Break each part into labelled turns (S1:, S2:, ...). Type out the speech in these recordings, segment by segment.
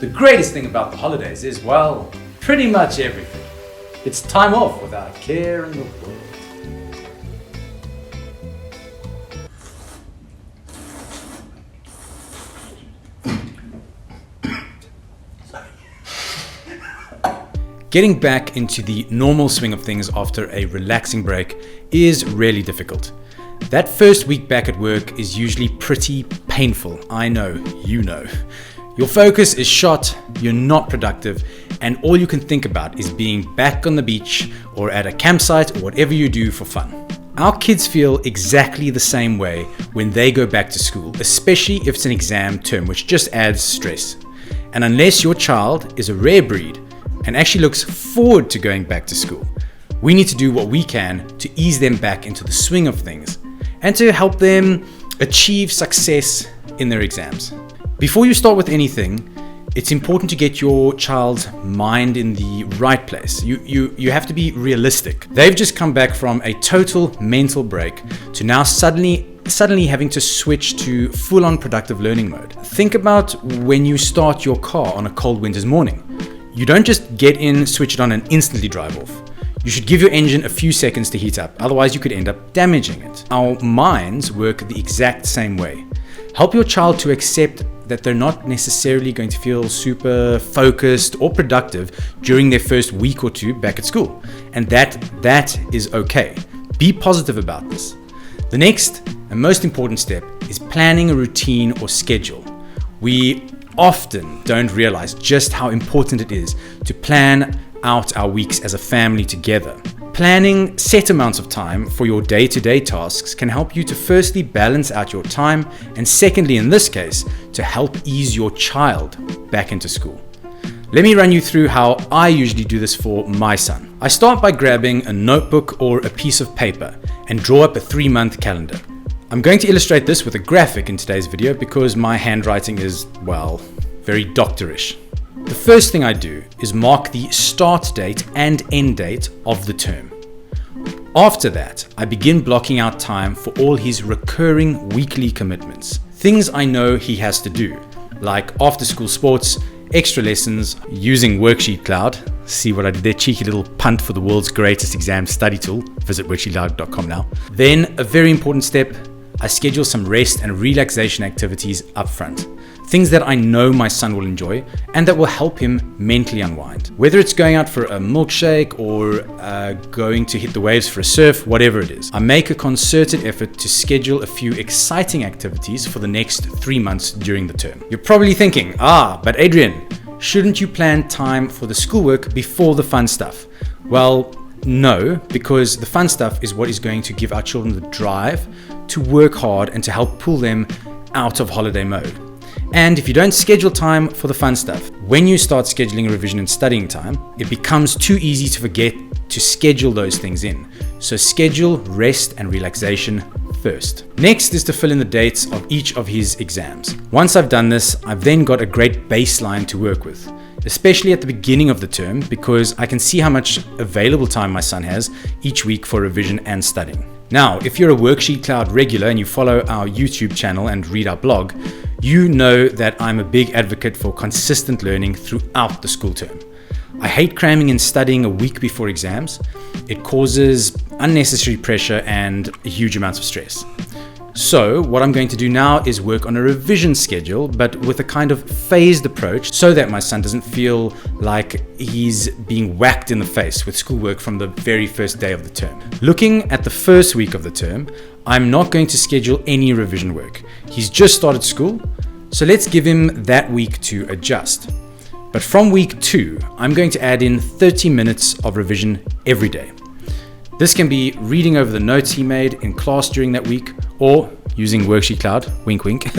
S1: The greatest thing about the holidays is, well, pretty much everything. It's time off without a care in the world. Getting back into the normal swing of things after a relaxing break is really difficult. That first week back at work is usually pretty painful. I know, you know. Your focus is shot, you're not productive, and all you can think about is being back on the beach or at a campsite or whatever you do for fun. Our kids feel exactly the same way when they go back to school, especially if it's an exam term, which just adds stress. And unless your child is a rare breed and actually looks forward to going back to school, we need to do what we can to ease them back into the swing of things and to help them achieve success in their exams. Before you start with anything, it's important to get your child's mind in the right place. You have to be realistic. They've just come back from a total mental break to now suddenly having to switch to full-on productive learning mode. Think about when you start your car on a cold winter's morning. You don't just get in, switch it on, and instantly drive off. You should give your engine a few seconds to heat up, otherwise you could end up damaging it. Our minds work the exact same way. Help your child to accept that they're not necessarily going to feel super focused or productive during their first week or two back at school, and that is okay. Be positive about this. The next and most important step is planning a routine or schedule. We often don't realize just how important it is to plan out our weeks as a family together. Planning set amounts of time for your day-to-day tasks can help you to firstly balance out your time, and secondly, in this case, to help ease your child back into school. Let me run you through how I usually do this for my son. I start by grabbing a notebook or a piece of paper and draw up a 3-month calendar. I'm going to illustrate this with a graphic in today's video because my handwriting is, well, very doctorish. The first thing I do is mark the start date and end date of the term. After that, I begin blocking out time for all his recurring weekly commitments. Things I know he has to do, like after-school sports, extra lessons, using WorksheetCloud. See what I did there? Cheeky little punt for the world's greatest exam study tool. Visit WorksheetCloud.com now. Then, a very important step, I schedule some rest and relaxation activities up front. Things that I know my son will enjoy and that will help him mentally unwind. Whether it's going out for a milkshake or going to hit the waves for a surf, whatever it is. I make a concerted effort to schedule a few exciting activities for the next 3 months during the term. You're probably thinking, but Adrian, shouldn't you plan time for the schoolwork before the fun stuff? Well, no, because the fun stuff is what is going to give our children the drive to work hard and to help pull them out of holiday mode. And if you don't schedule time for the fun stuff, when you start scheduling revision and studying time, it becomes too easy to forget to schedule those things in. So schedule rest and relaxation first. Next is to fill in the dates of each of his exams. Once I've done this, I've then got a great baseline to work with, especially at the beginning of the term, because I can see how much available time my son has each week for revision and studying. Now, if you're a WorksheetCloud regular and you follow our YouTube channel and read our blog, you know that I'm a big advocate for consistent learning throughout the school term. I hate cramming and studying a week before exams. It causes unnecessary pressure and huge amounts of stress. So what I'm going to do now is work on a revision schedule, but with a kind of phased approach so that my son doesn't feel like he's being whacked in the face with schoolwork from the very first day of the term. Looking at the first week of the term, I'm not going to schedule any revision work. He's just started school, so let's give him that week to adjust. But from week 2, I'm going to add in 30 minutes of revision every day. This can be reading over the notes he made in class during that week, or using WorksheetCloud, wink wink.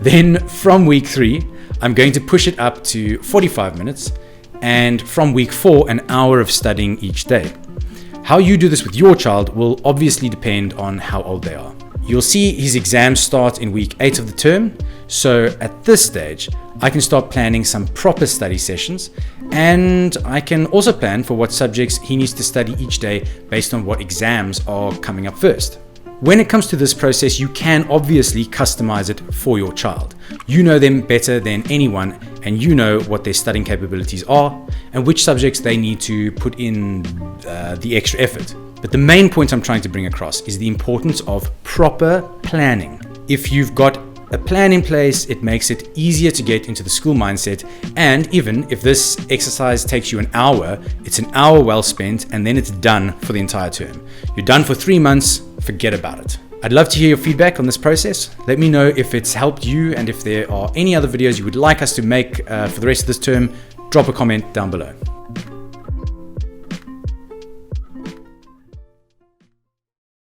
S1: Then from week 3, I'm going to push it up to 45 minutes, and from week 4, an hour of studying each day. How you do this with your child will obviously depend on how old they are. You'll see his exams start in week 8 of the term, so at this stage, I can start planning some proper study sessions, and I can also plan for what subjects he needs to study each day based on what exams are coming up first. When it comes to this process, you can obviously customize it for your child. You know them better than anyone, and you know what their studying capabilities are and which subjects they need to put in the extra effort. But the main point I'm trying to bring across is the importance of proper planning. If you've got a plan in place, it makes it easier to get into the school mindset. And even if this exercise takes you an hour, it's an hour well spent, and then it's done for the entire term. You're done for 3 months, forget about it. I'd love to hear your feedback on this process. Let me know if it's helped you, and if there are any other videos you would like us to make for the rest of this term, drop a comment down below.